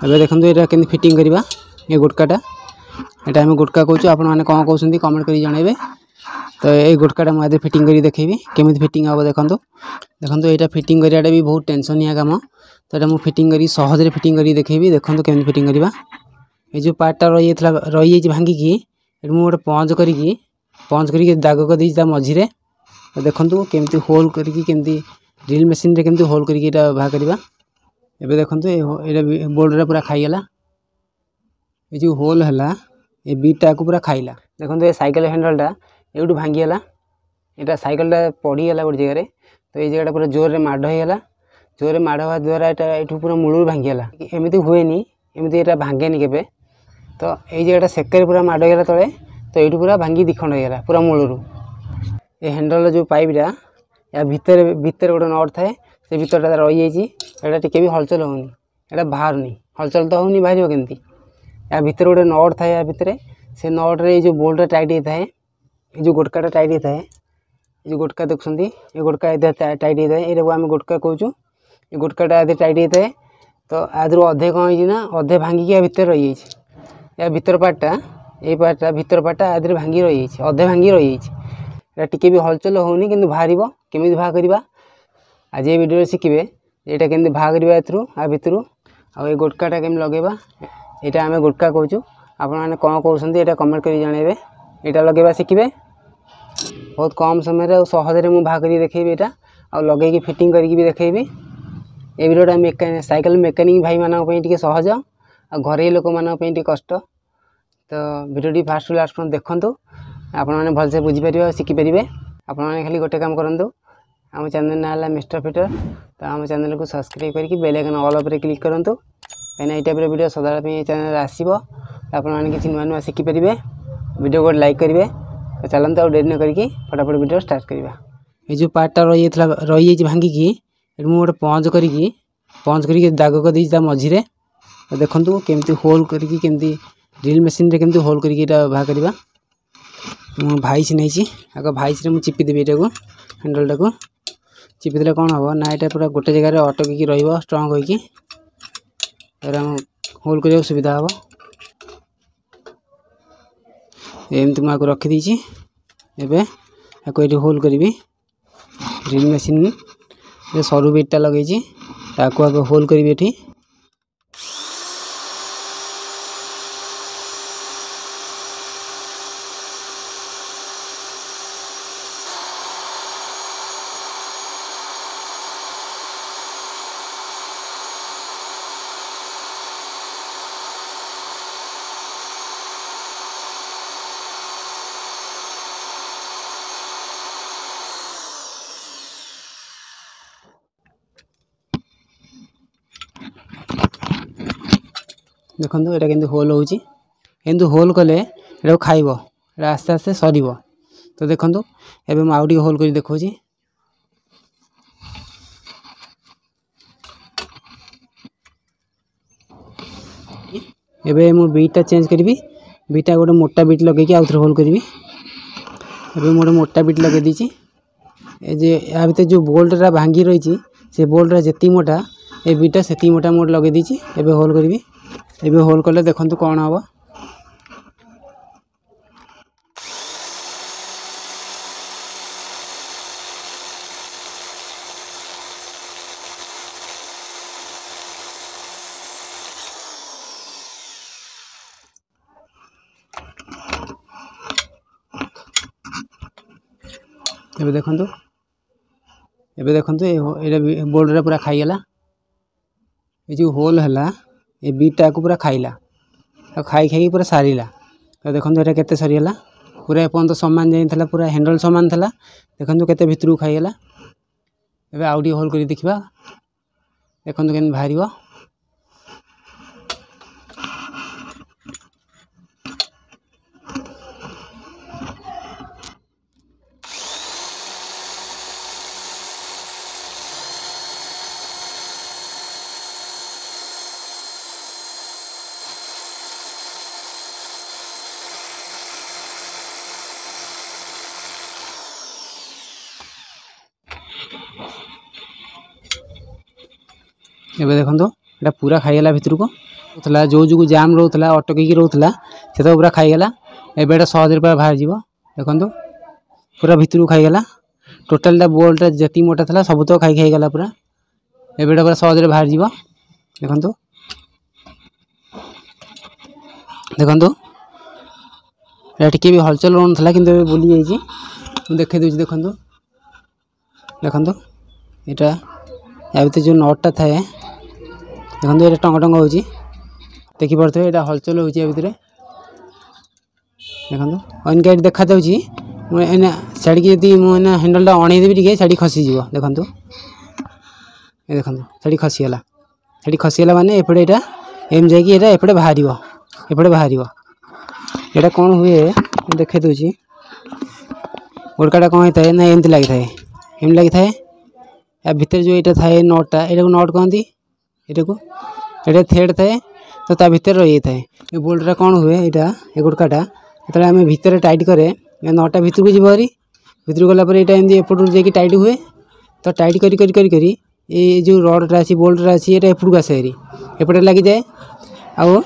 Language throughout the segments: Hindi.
एबे देखंतु एटा केन फिटिंग करबा ए गुटकाटा एटा हम गुटका कहूछु आपण माने कोन कहउछंती कमेंट करी जणेबे। तो ए गुटकाटा म आदि फिटिंग करी देखैबी केमिति फिटिंग आबो देखंतु देखंतु एटा फिटिंग करियाटा भी बहुत टेंशन या काम। तो एटा मु फिटिंग करी सहज रे फिटिंग करी देखैबी देखंतु केमिति फिटिंग करबा। ए जो पार्टटा रही भांगी की एटा मु गोटे पंच करी दाग क दी ता मझी रे। तो देखंतु केमिति होल करी केमिति ड्रिल मशीन रे केमिति होल करी एटा भा करबा। एबे देखंतु एटा बोल्ड रे पूरा खाई गेला ए जो होल हला ए बीटा को पूरा खाइला। देखंतु ए साइकिल हैंडल टा एउटु भांगी गेला एटा साइकिल टा पड़ी गेला गोटे जगह रे। तो ए जगह पूरा जोर रे माड हे गेला जोर रे माड होवा द्वारा एटा एठु पूरा मूलु भांगी गेला। एमिति हुएनी एमिति एटा भांगेनी केबे। तो ए जगह सेकर पूरा माड गेला तळे तो एठु पूरा भांगी दिखंड हे गेला पूरा मूलु। ए हैंडल जो पाइप टा या भीतर गोटे नट थाए से भीतर रही जाइए एटा टिके भी हलचल होनी एटा बाहरनी हलचल तो होनी बाहर केमती या भीतर गोटे नट थाए या भीतर से नट रे जो बोल्ट टाइट होता है जो गुटकाटा टाइट होता है जो गुटका देखुंती ये गुटका इधर टाइट होता है ये आम गुटका कहूँ ये गुटकाटा इधर टाइट होता है। तो आदि अधे कौन होना अधे भांगिक या भीतर रही जाइए या भीतर पार्टा ये पार्टा भीतर पार्टा आदि भांगी रही जाइए अधे भांगी रही जाइए टिके भी हलचल होनी कि बाहर केमी बाहा करवा। आज ये वीडियो शिखिबे यहाँ केमती बाहा करवा एथरू आ भितर आ गुटकाटा केमी लगेबा यहाँ आम गुटका कहूँ आपण मैंने कौन कहते हैं कमेंट कर जनइबे। यहाँ लगेबा शिखिबे बहुत कम समय रे सहज मुझे बाहा कर देखी यहाँ आ लगे फिटिंग करके भी देखी। ये वीडियोटा साइकेल मेकानिक भाई मानी टे सहज आ घरे लोक मानी कष्ट। तो वीडियो फास्ट लास्ट देखूँ आपण मैंने भलसे बुझीपारे और शिखिपारे। आपण मैंने खाली गोटे काम करूँ आम चैनल ना है मिस्टर फिटर। तो आम चैनल को सब्सक्राइब करके बेल आइकन ऑल पर क्लिक करूँ कहीं ये टाइप वीडियो सदाବେଳେ चैनल आसो आपण मैंने किसी नुआ नुआ शिखिपारे। वीडियो को लाइक करेंगे। तो चलते और डेरी न करके फटाफट वीडियो स्टार्ट करवा। ये जो पार्टा रही भांगी की मुझे गोटे पंच करी दाग कर दी मझी रे। तो देखंतु केमिति होल करी केमिति ड्रिल मशीन रे केमिति होल करी बाहा करवा। मु भाइस नहीं आग भाइस रे मु चिपिदेवी यहाँ को हैंडल टाक चिपिदे कौन हम ना यहाँ पूरा गोटे जगह अटकिकी रंग होगी होल करने सुविधा हम। एमती मुझे रखीदी एवं होल करी ड्रिल मशीन सरू बेटा लगे आगे होल करी एठी। देखो यहाँ के होल हो होल कले ये खाइब आस्ते आस्ते सर। तो देखो एवं आउ टे होल कर देखा एबे मु बीटा चेंज करी बीटा गोटे मोटा बीट लगे आउ थे होल करी गोटे मोटा बीट लगे दीची या भीतर जो बोल्टा भांगी रही से बोल्टा जी मोटा ए बीटा से मोटा मोट लगे दीची एबे होल करी एबे होल कले देखंतु कौन हम। एबे देखंतु ये बोल्ड रे पूरा खाई गेला ये जो होल हला ए बीटा को पूरा खाइला खाई खाई पूरा सारिला। तो देखो ये केते सरीगला पूरा एपर्त सामान जाइला पूरा हैंडल सामान था देखो केते भितर को खाईगला। एबे आउ टे होल कर देखा देखो केन बाहर। एबे देखो एटा पूरा खाईगला भितर को जो जो जाम रोला अटक रोला से तो पूरा खाईगला एटा सहज पूरा बाहर जीव देखो पूरा भितर को खाईगला टोटालटा बोल्टा जी मोटा था सब तो खाईगला पूरा एटा पूरा सहज बाहर जीव देखो देखो टे भी हलचल रोन था कि बुली जाइए देखे दूसरी देखो देखो यहाँ या भर जो नटटा थाए देखो ये टंग टंग हो देखिपे यहाँ हलचल हो भितर देखो इनका ये देखा मुझे छाड़ी जी मुझे हैंडलटा अणईदेवी टे छाड़ी खसीज देखो ये देखो छाड़ी खसीगला छाड़ी खसीगला माने एपटे यहाँ एम जापटे बाहर एपटे बाहर यहाँ कौन हुए देखे दूसरी गोड़काटा कौन होता है ना एमती लगी था या भितर जो यहाँ थाए नटटा यहाँ नट कहती ये थ्रेड थाए तो ता भीतर रही था ये बोल्टा कौन हुए यहाँ ये गोड़काटा जो आम भितर टाइट करे नटटा भितर को जीव हरी भितर गलापर यहाँ एमती एपट जा टाइट हुए तो टाइट करी ये जो रडटा अच्छी बोल्टा अच्छी ये एपट को आसे हरी एपटे लगी जाए आउ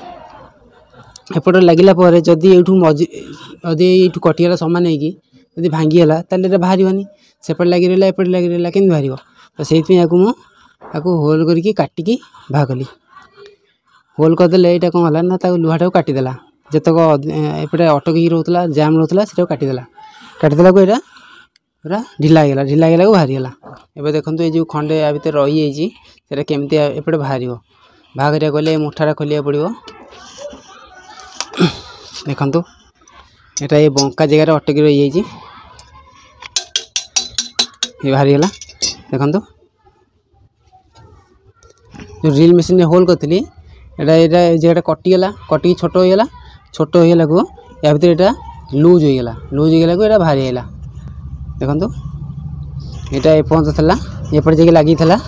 एपटे लगिला जदि ये कटिगला सामान होगी भांगीगला ताल बाहर सेपटे लगी रहा एपटे लगी रहा केमी बाहर तो से आपको होल करके काटिकी बाहर कली होल करदे यहाँ कौन है ना लुहाटा को काटिदेला जितक एपटे अटक रोला जाम रोला से काटिदेला काटिदेला को यहाँ पूरा ढिला गला को बाहरी गला एवं देखो ये जो खंडे या भर रही है केमती एपटे बाहर बाहर गले मुठाटा खोलिया पड़ो देखो यहाँ ये बंका जगह अटक रही है बाहरी गला देखो जो ड्रिल मशीन होल करी यहाँ जगह कटिगला कटिक छोट होगला को या भर यहाँ लूज होगला को यहाँ बाहरी आला देखो यहाँ एपर्त था एपटे जाके लगी था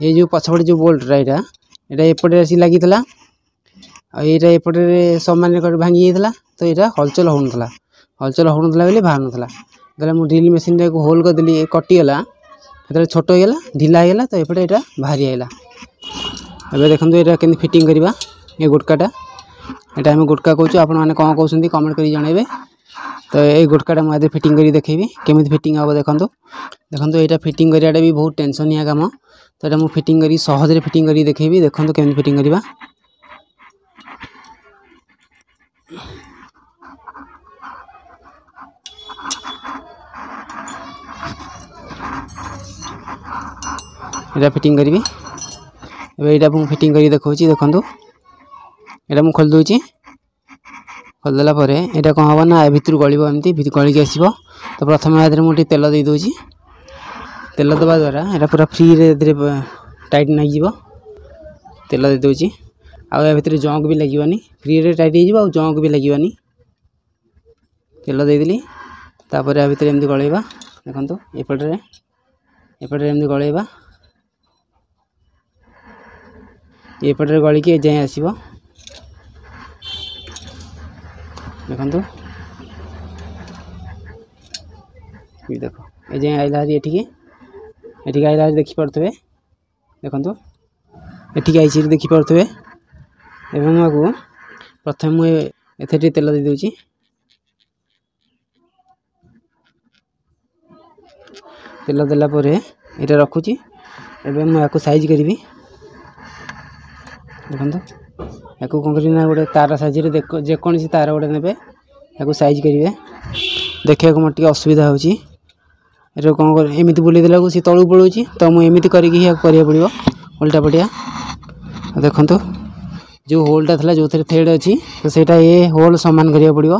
ये जो पछपटे जो बोल्टा यहाँ एपटे आसी लगी था यहाँ एपटे सामान भांगी जाता तो यहाँ हलचल हो बोली बाहर नाला मुझे ड्रिल मशीन को होल करदेली कटिगला जो छोट होगला ढिला होगला तो एपटे यहाँ बाहरी आला अब देखो यहाँ के फिटिंग करवा ये गुटकाटा यहाँ आम गुटका कहूँ आपण मैंने कौन कहते कमेंट कर जनइबे तो ये गुटकाटा मुझे फिटिंग कर देखेबी केमी फिटिंग हम देखो देखो यहाँ फिटिंग कराटा भी बहुत टेंशनिया काम तो यहाँ मुझे फिटिंग कर सहज फिटिंग कर देखेबी देखो केमी फिटिंग करवा यहाँ फिटिंग करी यहाँ मुझे फिटिंग कर देखा देखो यहाँ मुझे खोल दूची खोलदेला यहाँ कौन हम ना भितर गलिब एमती गलिक आसो तो प्रथम यहाँ मुझे तेल दे दूची तेल देवा द्वारा यहाँ पूरा फ्री टाइट नहीं तेल दे दूची आ भितर जंक भी लगे फ्री टाइट हो जंक भी लगे तेल देदेली तापर या भितर एमती गलैबा देखो एपटे एमती गलैबा एपटे गलिकी जाए आसो देखो देखो ये जाए आइला हरी एठिक आइला हरी देखिपे देखो एठिक आई देखिपे एवं प्रथम मुझे तेल दे दूची तेल देलापर यहाँ रखुची एवं मुझे साइज करी देखो या कौन करना गोटे तार साइज जेकोसी तार गोटे ने या साइज करेंगे देखा मोटे असुविधा हो कौन कर एमती बुले देला सी तलू पड़ोची तो मुझे करके पड़ो उल्टा पटिया देखो जो होलटा था जो थ्रेड अच्छी तो सेटा ये होल सामान करा पड़ो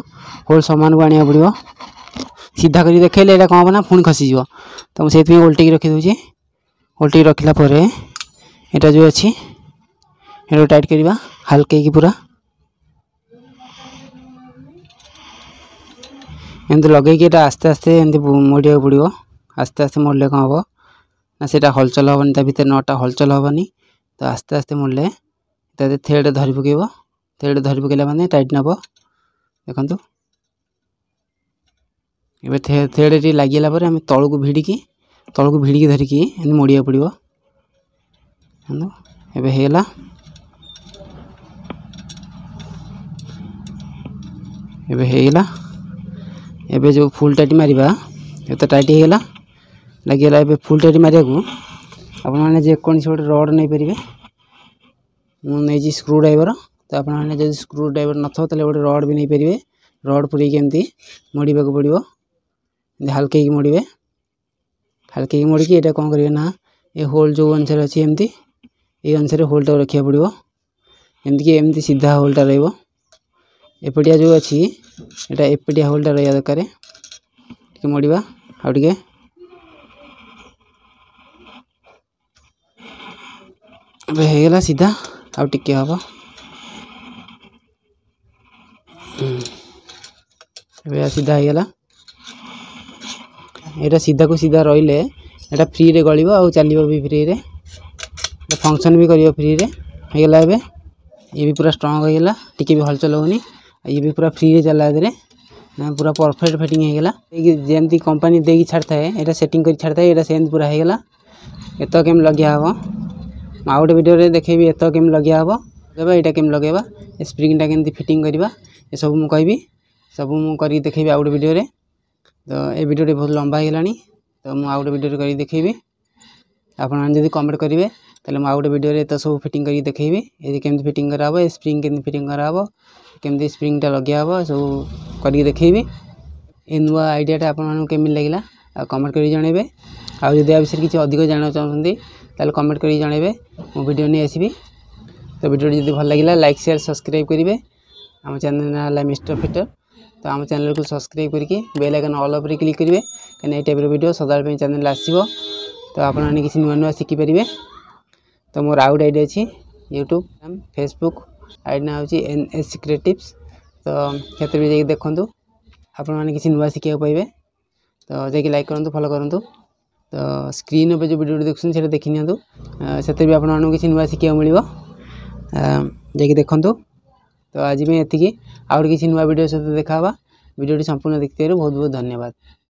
होल सामान को आने पड़ो सीधा कर देखेले यहाँ कौन हम ना पुणी खसीज तो मुझे उल्टी रखीदे उल्टी रखला यहाँ जो अच्छी ये टाइट करवा हल्के की पूरा एमती लगे आस्ते आस्ते एमती मोड़िया पड़ो आस्ते आस्ते मोड़ले कौन हम ना से हलचल हेनी ता भर नटा हलचल हेनी तो आस्ते आस्ते मोड़ले थ्रेड धरी पकेब थ्रेड धरी पकेला माने टाइट नब देखो ये थ्रेड लगिला तौक भिड़िकी धरिकी मोड़िया पड़ो एबे हेला एबे हेला एबे जो फुल टाइट मारिबा एत टाइट हेला लगिला। एबे फुल टाइट मारिया को आपण माने जे कोन छोटे रड नै परिबे मु नै जी स्क्रू ड्राइवर। तो आपण माने जे स्क्रू ड्राइवर नथो तले गोटे रड भी नै परिबे। रड पुरी केमती मोड़ीबा को पड़िबो हल्के की मोड़ीबे। हल्के की मोड़ी की एटा कोन करिवे ना ए होल जो अनुसार अछि एमती ए अनुसार होल टा रखिया पड़िबो। एमती की एमती सीधा होल टा रहइबो। एपटिया जो अछि एटा एपटिया होल टा रहया दरकारे के मोड़ीबा आ टिके एबे हेला सीधा आ टिके हबो। एबे सीधा हेला एटा सीधा को सीधा रहिले एटा फ्री रे गळिबो आ चलिबो भी फ्री रे फंक्शन भी करियो फ्री रे हेला। एबे ये भी पूरा स्ट्रांग हेला टिके भी हलचल होनी। ये भी पूरा फ्री रे चला दरे पूरा परफेक्ट फिटिंग हे गेला। जेमती कंपनी देगी छाड़ता है एटा सेटिंग कर छाड़ता है एटा सेम पूरा हे गेला। एत केम लगिया हबो आ गोटे वीडियो रे देखेबी एत केम लगिया हबो देबा एटा केम लगेबा स्प्रिंग टा केमती फिटिंग करबा ए सब मु कहबी सब मु करी देखेबी आ गोटे वीडियो रे। तो ए वीडियो रे बहुत लंबा हेलानी तो मु आ गोटे वीडियो रे करी देखेबी। आपण माने जदी कमेंट करिवे तले मु आ गोटे वीडियो रे त सब फिटिंग करी देखेबी ए केमती फिटिंग करा हबो स्प्रिंग केमती फिटिंग करा हबो केमती स्प्रिंग टा लगिया हबो सब करी देखेबी। ए नुआ आइडिया टा आपण माने केमि लागिला आ कमेंट करी जणेबे। आ जदी आ विषय किछि अधिक जानो चाहउछन्ती ताले कमेंट करी जणेबे मु वीडियो नै आसीबी। तो वीडियो जदी भल लागिला लाइक शेयर सब्सक्राइब करिवे। हम चैनल ना ला मिस्टर फिटर। तो हम चैनल को सब्सक्राइब करके बेल आइकन ऑल पर क्लिक करिवे कने ए टाइप रो वीडियो सदाल पे चैनल आसीबो। तो आपण माने किछि नुआ नुआ शिखि परिवे। तो मोर आउट आईडी अछि यूट्यूब फेसबुक आईडी ना होछि एनएस क्रिएटिव्स। तो क्षेत्र भी जाई देखंतु आपण माने किछि नुआ शिखिया पाइबे। तो जाई लाइक करंतु फॉलो करंतु। तो स्क्रीन पे जो वीडियो देखछन सेटा देखि नियंतु सेते भी आपण माने किछि नुआ शिखिया मिलिबो जाई देखंतु। तो आज में एतिकी आउर किछि नुआ वीडियो सहित देखाबा। वीडियो संपूर्ण देखिथिबारु बहुत बहुत धन्यवाद।